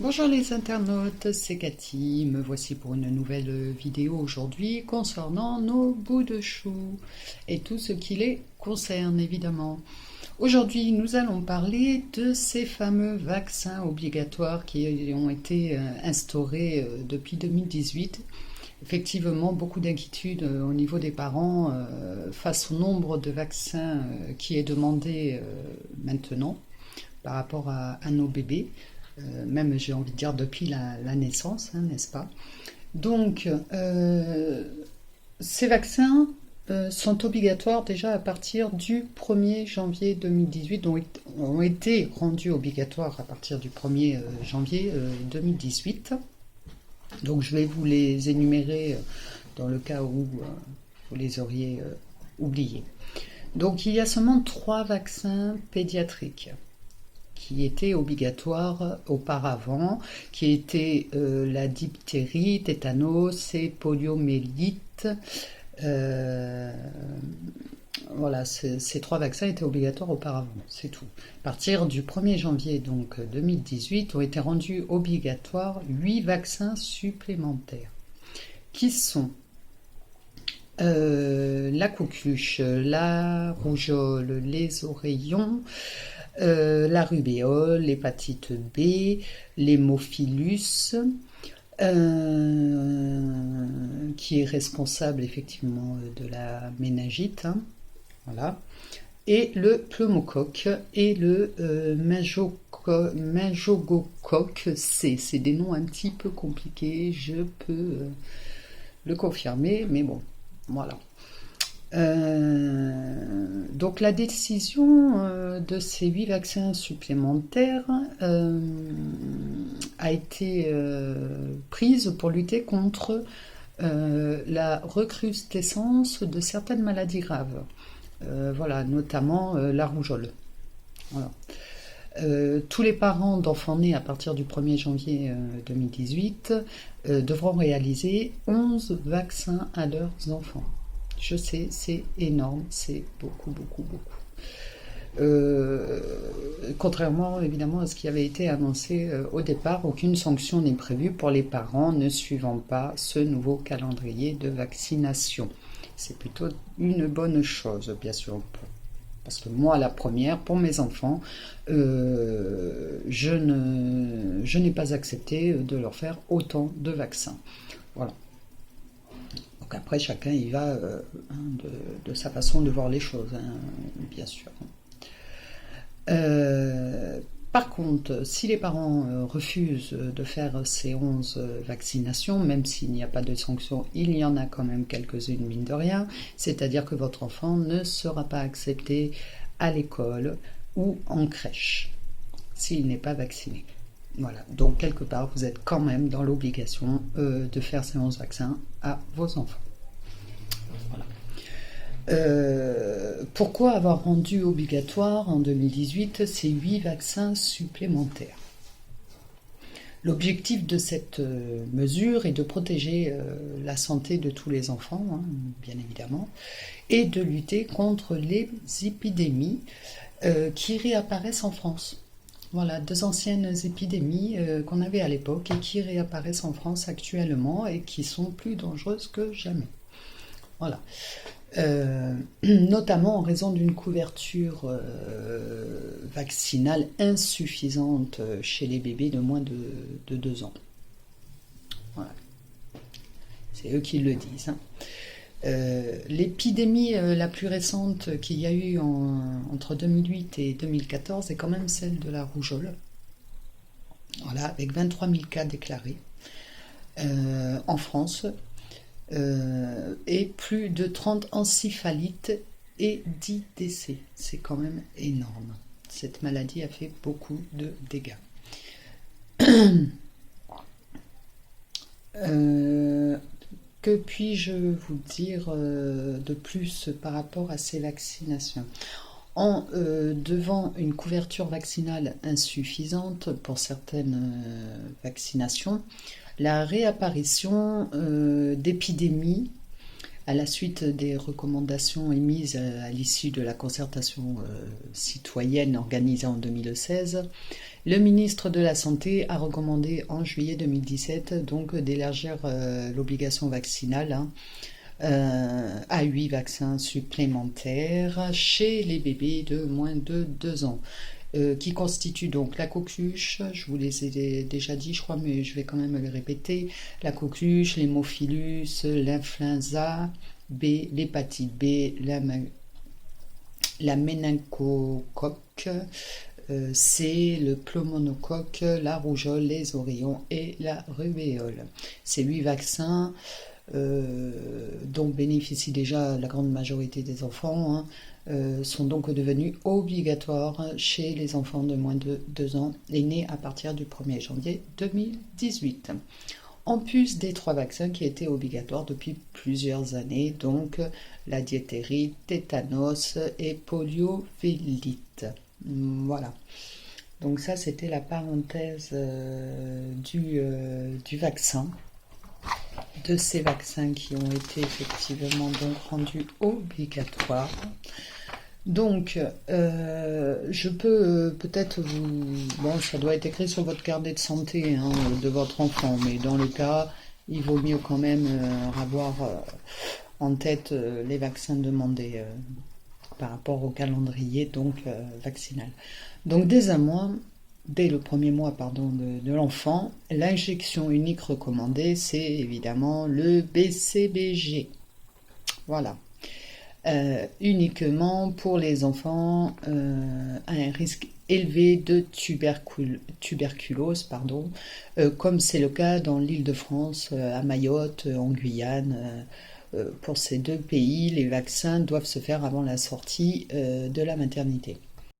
Bonjour les internautes, c'est Cathy, me voici pour une nouvelle vidéo aujourd'hui concernant nos bouts de chou et tout ce qui les concerne évidemment. Aujourd'hui nous allons parler de ces fameux vaccins obligatoires qui ont été instaurés depuis 2018. Effectivement, beaucoup d'inquiétudes au niveau des parents face au nombre de vaccins qui est demandé maintenant par rapport à nos bébés. Même j'ai envie de dire depuis la naissance, hein, n'est-ce pas? Donc, ces vaccins sont obligatoires déjà à partir du 1er janvier 2018, donc ont été rendus obligatoires à partir du 1er janvier 2018. Donc je vais vous les énumérer dans le cas où vous les auriez oubliés. Donc il y a seulement 3 vaccins pédiatriques qui étaient obligatoires auparavant, qui étaient la diphtérie, tétanos et poliomyélite. Voilà, ces 3 vaccins étaient obligatoires auparavant, c'est tout. À partir du 1er janvier donc, 2018, ont été rendus obligatoires 8 vaccins supplémentaires, qui sont la coqueluche, la rougeole, les oreillons, la rubéole, l'hépatite B, l'hémophilus, qui est responsable effectivement de la méningite, hein, voilà, et le pneumocoque et le meningococque C. C'est des noms un petit peu compliqués, je peux le confirmer, mais bon, voilà. Donc la décision de ces 8 vaccins supplémentaires a été prise pour lutter contre la recrudescence de certaines maladies graves, voilà, notamment la rougeole. Voilà. Tous les parents d'enfants nés à partir du 1er janvier 2018 devront réaliser 11 vaccins à leurs enfants. Je sais, c'est énorme, c'est beaucoup. Contrairement évidemment à ce qui avait été annoncé au départ, aucune sanction n'est prévue pour les parents ne suivant pas ce nouveau calendrier de vaccination. C'est plutôt une bonne chose, bien sûr, parce que moi, la première, pour mes enfants, je n'ai pas accepté de leur faire autant de vaccins. Voilà. Donc après, chacun y va de sa façon de voir les choses, hein, bien sûr. Par contre, si les parents refusent de faire ces 11 vaccinations, même s'il n'y a pas de sanction, il y en a quand même quelques-unes, mine de rien, c'est-à-dire que votre enfant ne sera pas accepté à l'école ou en crèche, s'il n'est pas vacciné. Voilà, donc quelque part, vous êtes quand même dans l'obligation de faire ces 11 vaccins à vos enfants. Voilà. Pourquoi avoir rendu obligatoire en 2018 ces 8 vaccins supplémentaires? L'objectif de cette mesure est de protéger la santé de tous les enfants, hein, bien évidemment, et de lutter contre les épidémies qui réapparaissent en France. Voilà, 2 anciennes épidémies qu'on avait à l'époque et qui réapparaissent en France actuellement et qui sont plus dangereuses que jamais. Voilà. Notamment en raison d'une couverture vaccinale insuffisante chez les bébés de moins de 2 ans. Voilà. C'est eux qui le disent, hein. L'épidémie la plus récente qu'il y a eu entre 2008 et 2014 est quand même celle de la rougeole. Voilà, avec 23 000 cas déclarés en France et plus de 30 encéphalites et 10 décès. C'est quand même énorme. Cette maladie a fait beaucoup de dégâts. Que puis-je vous dire de plus par rapport à ces vaccinations? Devant une couverture vaccinale insuffisante pour certaines vaccinations, la réapparition d'épidémies À la suite des recommandations émises à l'issue de la concertation citoyenne organisée en 2016, le ministre de la Santé a recommandé en juillet 2017 donc d'élargir l'obligation vaccinale à 8 vaccins supplémentaires chez les bébés de moins de 2 ans. Qui constituent donc la coqueluche, je vous les ai déjà dit je crois, mais je vais quand même le répéter, la coqueluche, l'hémophilus, l'influenza B, l'hépatite B, la méningocoque, C, le pneumocoque, la rougeole, les oreillons et la rubéole. Ces 8 vaccins dont bénéficie déjà la grande majorité des enfants, sont donc devenus obligatoires chez les enfants de moins de 2 ans et nés à partir du 1er janvier 2018. En plus des 3 vaccins qui étaient obligatoires depuis plusieurs années, donc la diphtérie, tétanos et poliomyélite. Voilà. Donc ça, c'était la parenthèse du vaccin, de ces vaccins qui ont été effectivement donc rendus obligatoires. Donc, je peux peut-être vous... Bon, ça doit être écrit sur votre carnet de santé de votre enfant, mais dans le cas, il vaut mieux quand même avoir en tête les vaccins demandés par rapport au calendrier donc vaccinal. Donc, dès le premier mois de l'enfant, l'injection unique recommandée, c'est évidemment le BCBG. Voilà. Uniquement pour les enfants à un risque élevé de tuberculose, comme c'est le cas dans l'Île-de-France, à Mayotte, en Guyane. Pour ces 2 pays, les vaccins doivent se faire avant la sortie de la maternité.